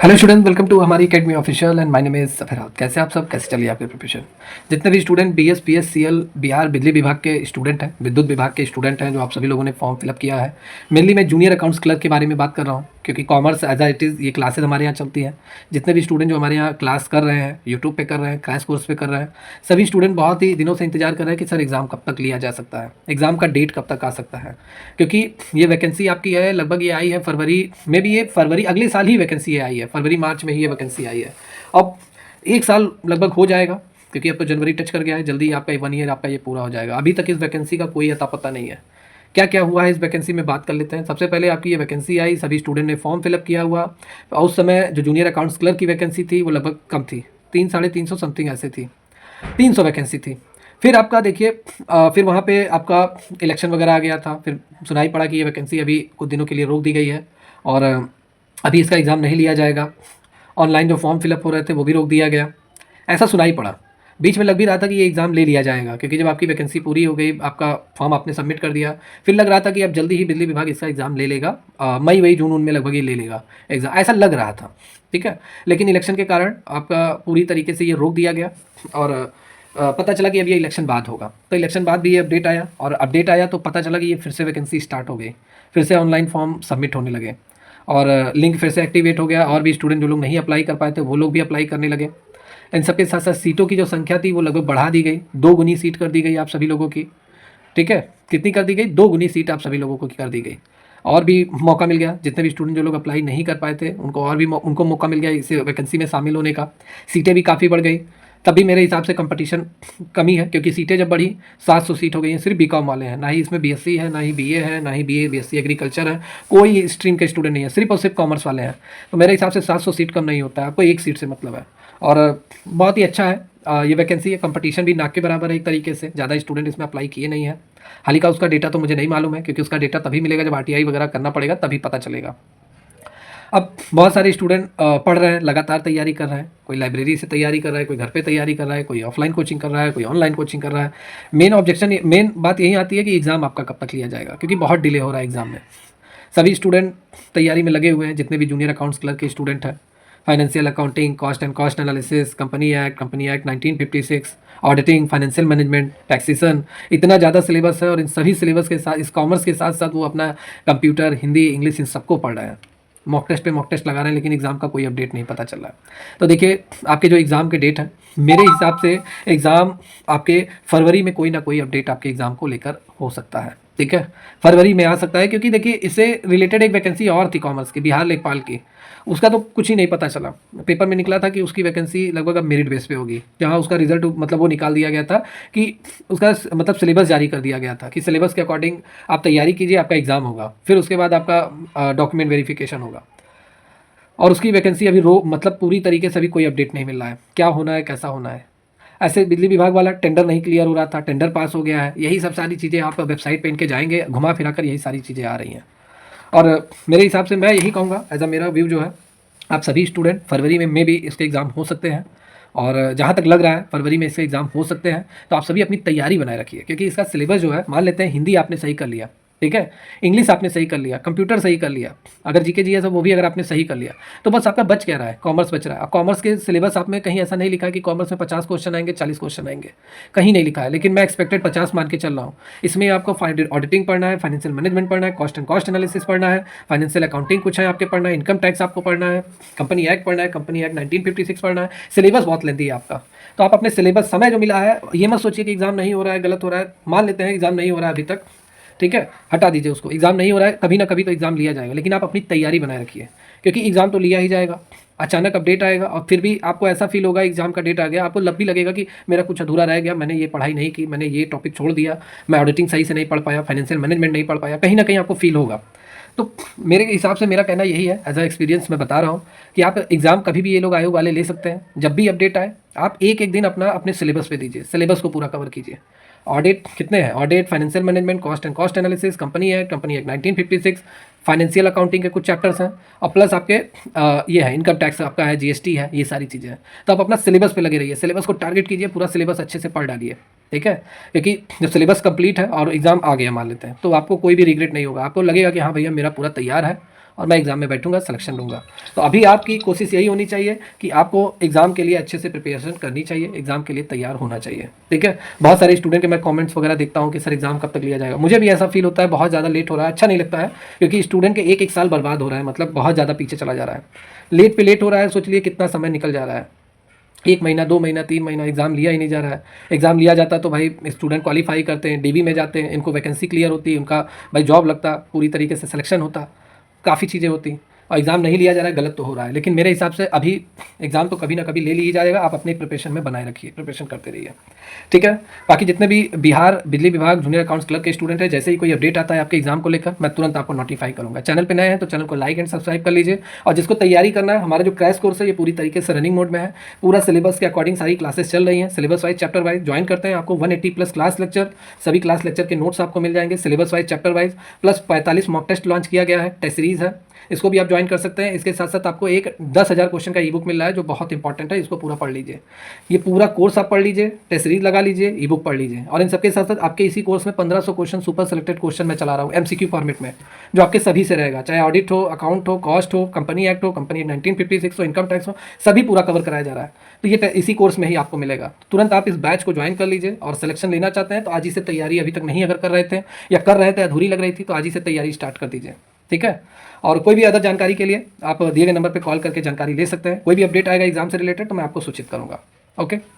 Hello student, welcome to हमारी academy official and my name is सफेरात। कैसे आप सब, कैसे चलिए आपकी प्रिपरेशन। जितने भी स्टूडेंट बीएस पीएससीएल बिहार बिजली विभाग के स्टूडेंट हैं, विद्युत विभाग के स्टूडेंट हैं, जो आप सभी लोगों ने फॉर्म फिलअप किया है। मेनली मैं जूनियर अकाउंट्स क्लर्क के बारे में बात कर रहा हूँ, क्योंकि कॉमर्स एज इट इज़ ये क्लासेज हमारे यहाँ चलती हैं। जितने भी स्टूडेंट जो हमारे यहाँ क्लास कर रहे हैं, यूट्यूब पे कर रहे हैं, क्रैश कोर्स पे कर रहे हैं, सभी स्टूडेंट बहुत ही दिनों से इंतजार कर रहे हैं कि सर एग्ज़ाम कब तक लिया जा सकता है, एग्ज़ाम का डेट कब तक आ सकता है। क्योंकि ये वैकेंसी आपकी है, लगभग ये आई है फरवरी में भी, ये फरवरी अगले साल ही वैकेंसी आई है, फरवरी मार्च में ही ये वैकेंसी आई है। अब एक साल लगभग हो जाएगा, क्योंकि अब तो जनवरी टच कर गया है, जल्दी आपका 1 ईयर आपका ये पूरा हो जाएगा। अभी तक इस वैकेंसी का कोई अता पता नहीं है। क्या क्या हुआ है इस वैकेंसी में बात कर लेते हैं। सबसे पहले आपकी ये वैकेंसी आई, सभी स्टूडेंट ने फॉर्म फिलअप किया हुआ। और उस समय जो जूनियर अकाउंट्स क्लर्क की वैकेंसी थी वो लगभग कम थी, 300-350 समथिंग ऐसे थी, 300 वैकेंसी थी। फिर आपका देखिए फिर वहाँ पे आपका इलेक्शन वगैरह आ गया था। फिर सुनाई पड़ा कि ये वैकेंसी अभी कुछ दिनों के लिए रोक दी गई है और अभी इसका एग्ज़ाम नहीं लिया जाएगा। ऑनलाइन जो फॉर्म फिलअप हो रहे थे वो भी रोक दिया गया, ऐसा सुनाई पड़ा। बीच में लग भी रहा था कि ये एग्ज़ाम ले लिया जाएगा, क्योंकि जब आपकी वैकेंसी पूरी हो गई, आपका फॉर्म आपने सबमिट कर दिया, फिर लग रहा था कि अब जल्दी ही बिजली विभाग इसका एग्ज़ाम ले लेगा, मई वही जून में लगभग ये ले लेगा एग्ज़ाम, ऐसा लग रहा था। ठीक है, लेकिन इलेक्शन के कारण आपका पूरी तरीके से ये रोक दिया गया और पता चला कि अब ये इलेक्शन बाद होगा। तो इलेक्शन बाद भी ये अपडेट आया, और अपडेट आया तो पता चला कि ये फिर से वैकेंसी स्टार्ट हो गई, फिर से ऑनलाइन फॉर्म सबमिट होने लगे और लिंक फिर से एक्टिवेट हो गया, और भी स्टूडेंट जो लोग नहीं अप्लाई कर पाए थे वो लोग भी अप्लाई करने लगे। इन सबके साथ साथ सीटों की जो संख्या थी वो लगभग बढ़ा दी गई, 2 गुनी सीट कर दी गई आप सभी लोगों की। ठीक है, कितनी कर दी गई? 2 गुनी सीट आप सभी लोगों को कर दी गई। और भी मौका मिल गया, जितने भी स्टूडेंट जो लोग अप्लाई नहीं कर पाए थे उनको और भी उनको मौका मिल गया इस वैकेंसी में शामिल होने का। सीटें भी काफ़ी बढ़ गई। तभी मेरे हिसाब से कंपटीशन कमी है, क्योंकि सीटें जब बढ़ी 700 सीट हो गई हैं। सिर्फ बीकॉम वाले हैं, ना ही इसमें बीएससी है, ना ही बीए है, ना ही बीए बीएससी एग्रीकल्चर है, कोई स्ट्रीम के स्टूडेंट नहीं है, सिर्फ और सिर्फ कॉमर्स वाले हैं। तो मेरे हिसाब से 700 सीट कम नहीं होता है, आपको एक सीट से मतलब है। और बहुत ही अच्छा है ये वैकेंसी है। कंपटीशन भी नाक के बराबर है एक तरीके से, ज़्यादा स्टूडेंट इसमें अप्लाई किए नहीं है। हाल ही का उसका डेटा तो मुझे नहीं मालूम है, क्योंकि उसका डेटा तभी मिलेगा जब आरटीआई वगैरह करना पड़ेगा, तभी पता चलेगा। अब बहुत सारे स्टूडेंट पढ़ रहे हैं, लगातार तैयारी कर रहे हैं। कोई लाइब्रेरी से तैयारी कर रहा है, कोई घर पे तैयारी कर रहा है, कोई ऑफलाइन कोचिंग कर रहा है, कोई ऑनलाइन कोचिंग कर रहा है। मेन बात यही आती है कि एग्ज़ाम आपका कब तक लिया जाएगा, क्योंकि बहुत डिले हो रहा है एग्ज़ाम में। सभी स्टूडेंट तैयारी में लगे हुए हैं, जितने भी जूनियर अकाउंट्स क्लर्क के स्टूडेंट हैं। Financial accounting, cost analysis, company act 1956, auditing, financial management, taxation, इतना ज़्यादा सिलेबस है। और इन सभी सिलेबस के साथ, इस कॉमर्स के साथ साथ वो अपना कंप्यूटर, हिंदी, इंग्लिश, इन सबको पढ़ रहे हैं। मॉक टेस्ट पे मॉक टेस्ट लगा रहे हैं, लेकिन एग्ज़ाम का कोई अपडेट नहीं पता चल रहा है। तो देखिए, आपके जो एग्ज़ाम के डेट हैं, मेरे हिसाब से एग्ज़ाम आपके फरवरी में कोई ना कोई अपडेट आपके एग्ज़ाम को लेकर हो सकता है। ठीक है, फरवरी में आ सकता है, क्योंकि देखिए इससे रिलेटेड एक वैकेंसी और थी कॉमर्स की, बिहार लेखपाल की। उसका तो कुछ ही नहीं पता चला। पेपर में निकला था कि उसकी वैकेंसी लगभग अब मेरिट बेस पे होगी, जहाँ उसका रिजल्ट मतलब वो निकाल दिया गया था कि उसका मतलब सिलेबस जारी कर दिया गया था कि सिलेबस के अकॉर्डिंग आप तैयारी कीजिए, आपका एग्ज़ाम होगा, फिर उसके बाद आपका डॉक्यूमेंट वेरिफिकेशन होगा। और उसकी वैकेंसी अभी मतलब पूरी तरीके से अभी कोई अपडेट नहीं मिल रहा है, क्या होना है, कैसा होना है। ऐसे बिजली विभाग वाला टेंडर नहीं क्लियर हो रहा था, टेंडर पास हो गया है। यही सब सारी चीज़ें आप वेबसाइट पे इनके जाएंगे, घुमा फिरा कर यही सारी चीज़ें आ रही हैं। और मेरे हिसाब से मैं यही कहूँगा, एज अ मेरा व्यू जो है, आप सभी स्टूडेंट फरवरी में भी इसके एग्ज़ाम हो सकते हैं। और जहाँ तक लग रहा है फरवरी में इसके एग्ज़ाम हो सकते हैं, तो आप सभी अपनी तैयारी बनाए रखिए, क्योंकि इसका सिलेबस जो है, मान लेते हैं हिंदी आपने सही कर लिया, ठीक है, इंग्लिश आपने सही कर लिया, कंप्यूटर सही कर लिया, अगर जीके जीएस है वो भी अगर आपने सही कर लिया, तो बस आपका बच क्या रहा है, कॉमर्स बच रहा है। कॉमर्स के सिलेबस आप में कहीं ऐसा नहीं लिखा है कि कॉमर्स में 50 क्वेश्चन आएंगे, 40 क्वेश्चन आएंगे, कहीं नहीं लिखा है। लेकिन मैं एक्सपेक्टेड 50 मान के चल रहा हूँ। इसमें आपको ऑडिटिंग पढ़ना है, फाइनेंशियल मैनेजमेंट पढ़ना है, कॉस्ट एनालिसिस पढ़ना है, फाइनेंशियल अकाउंटिंग कुछ है आपके पढ़ना है, इनकम टैक्स आपको पढ़ना है, कंपनी एक्ट पढ़ना है, कंपनी एक्ट 1956 पढ़ना है। सिलेबस बहुत लेंदी है आपका। तो आप अपने सिलेबस, समय जो मिला है, ये मत सोचिए कि एग्जाम नहीं हो रहा है, गलत हो रहा है। मान लेते हैं एग्जाम नहीं हो रहा है अभी तक, ठीक है, हटा दीजिए उसको। एग्जाम नहीं हो रहा है, कभी ना कभी तो एग्जाम लिया जाएगा, लेकिन आप अपनी तैयारी बनाए रखिए, क्योंकि एग्जाम तो लिया ही जाएगा। अचानक अपडेट आएगा और फिर भी आपको ऐसा फील होगा एग्जाम का डेट आ गया, आपको लब भी लगेगा कि मेरा कुछ अधूरा रह गया, मैंने ये पढ़ाई नहीं की, मैंने ये टॉपिक छोड़ दिया, मैं ऑडिटिंग सही से नहीं पढ़ पाया, फाइनेंशियल मैनेजमेंट नहीं पढ़ पाया, कहीं ना कहीं आपको फील होगा। तो मेरे हिसाब से मेरा कहना यही है, एज अ एक्सपीरियंस मैं बता रहा हूँ, कि आप एग्जाम कभी भी ये लोग आयोग वाले ले सकते हैं। जब भी अपडेट आए, आप एक एक दिन अपने सिलेबस पे दीजिए, सिलेबस को पूरा कवर कीजिए। ऑडिट कितने हैं? Audit, financial management, cost analysis, company act 1956, financial accounting के कुछ चैप्टर्स हैं, और प्लस आपके ये है इनकम टैक्स आपका है, जीएसटी है, ये सारी चीज़ें हैं। तो आप अपना सिलेबस पे लगे रहिए, सिलेबस को टारगेट कीजिए, पूरा सिलेबस अच्छे से पढ़ डालिए, ठीक है। क्योंकि जब सिलेबस कंप्लीट है और एग्जाम आ गया मान लेते हैं, तो आपको कोई भी रिग्रेट नहीं होगा, आपको लगेगा कि हाँ भैया मेरा पूरा तैयार है और मैं एग्ज़ाम में बैठूंगा, सिलेक्शन लूँगा। तो अभी आपकी कोशिश यही होनी चाहिए कि आपको एग्ज़ाम के लिए अच्छे से प्रिपरेशन करनी चाहिए, एग्ज़ाम के लिए तैयार होना चाहिए, ठीक है। बहुत सारे स्टूडेंट के मैं कमेंट्स वगैरह देखता हूँ कि सर एग्ज़ाम कब तक लिया जाएगा। मुझे भी ऐसा फील होता है, बहुत ज़्यादा लेट हो रहा है, अच्छा नहीं लगता है, क्योंकि स्टूडेंट के एक एक साल बर्बाद हो रहा है, मतलब बहुत ज़्यादा पीछे चला जा रहा है। लेट पे लेट हो रहा है, सोच लिए कितना समय निकल जा रहा है, 1 महीना, 2 महीना, 3 महीना एग्ज़ाम लिया ही नहीं जा रहा है। एग्ज़ाम लिया जाता तो भाई स्टूडेंट क्वालीफाई करते हैं, डीबी में जाते हैं, इनको वैकेंसी क्लियर होती, उनका भाई जॉब लगता, पूरी तरीके से सिलेक्शन होता, काफ़ी चीज़ें होती। और एग्ज़ाम नहीं लिया जा रहा है, गलत तो हो रहा है। लेकिन मेरे हिसाब से अभी एग्ज़ाम तो कभी ना कभी ले लिया जाएगा, आप अपनी प्रिपरेशन में बनाए रखिए, प्रिपरेशन करते रहिए, ठीक है। बाकी जितने भी बिहार बिजली विभाग जूनियर अकाउंट्स क्लर्क के स्टूडेंट हैं, जैसे ही कोई अपडेट आता है आपके एग्जाम को लेकर, मैं तुरंत आपको नोटिफाई करूँगा। चैनल पे नए हैं तो चैनल को लाइक एंड सब्सक्राइब कर लीजिए। और जिसको तैयारी करना है, हमारा जो क्रैश कोर्स है ये पूरी तरीके से रनिंग मोड में है, पूरा सिलेबस के अकॉर्डिंग सारी क्लासेस चल रही हैं, syllabus wise chapter wise join करते हैं, आपको 180+ क्लास लेक्चर, सभी क्लास लेक्चर के नोट्स आपको मिल जाएंगे, syllabus wise chapter wise, plus 45 mock test launch किया गया है, टेस्ट सीरीज है, इसको भी आप ज्वाइन कर सकते हैं। इसके साथ साथ आपको एक 10,000 क्वेश्चन का ई बुक मिल रहा है जो बहुत इंपॉर्टेंट है, इसको पूरा पढ़ लीजिए। ये पूरा कोर्स आप पढ़ लीजिए, टेस्ट सीरीज लगा लीजिए, ई बुक पढ़ लीजिए। और इन सबके साथ साथ आपके इसी कोर्स में 1500 क्वेश्चन सुपर सेलेक्टेड क्वेश्चन मैं चला रहा हूँ एमसीक्यू फॉर्मेट में, जो आपके सभी से रहेगा, चाहे ऑडिट हो, अकाउंट हो, कॉस्ट हो, कंपनी एक्ट हो, कंपनी 1956 हो, इनकम टैक्स हो, सभी पूरा कवर कराया जा रहा है। तो ये इसी कोर्स में ही आपको मिलेगा। तुरंत आप इस बैच को ज्वाइन कर लीजिए। और सिलेक्शन लेना चाहते हैं तो आज ही से तैयारी, अभी तक नहीं अगर कर रहे थे या कर रहे थे अधूरी लग रही थी, तो आज ही से तैयारी स्टार्ट कर दीजिए, ठीक है। और कोई भी अदर जानकारी के लिए आप दिए गए नंबर पर कॉल करके जानकारी ले सकते हैं। कोई भी अपडेट आएगा एग्जाम से रिलेटेड तो मैं आपको सूचित करूँगा। ओके।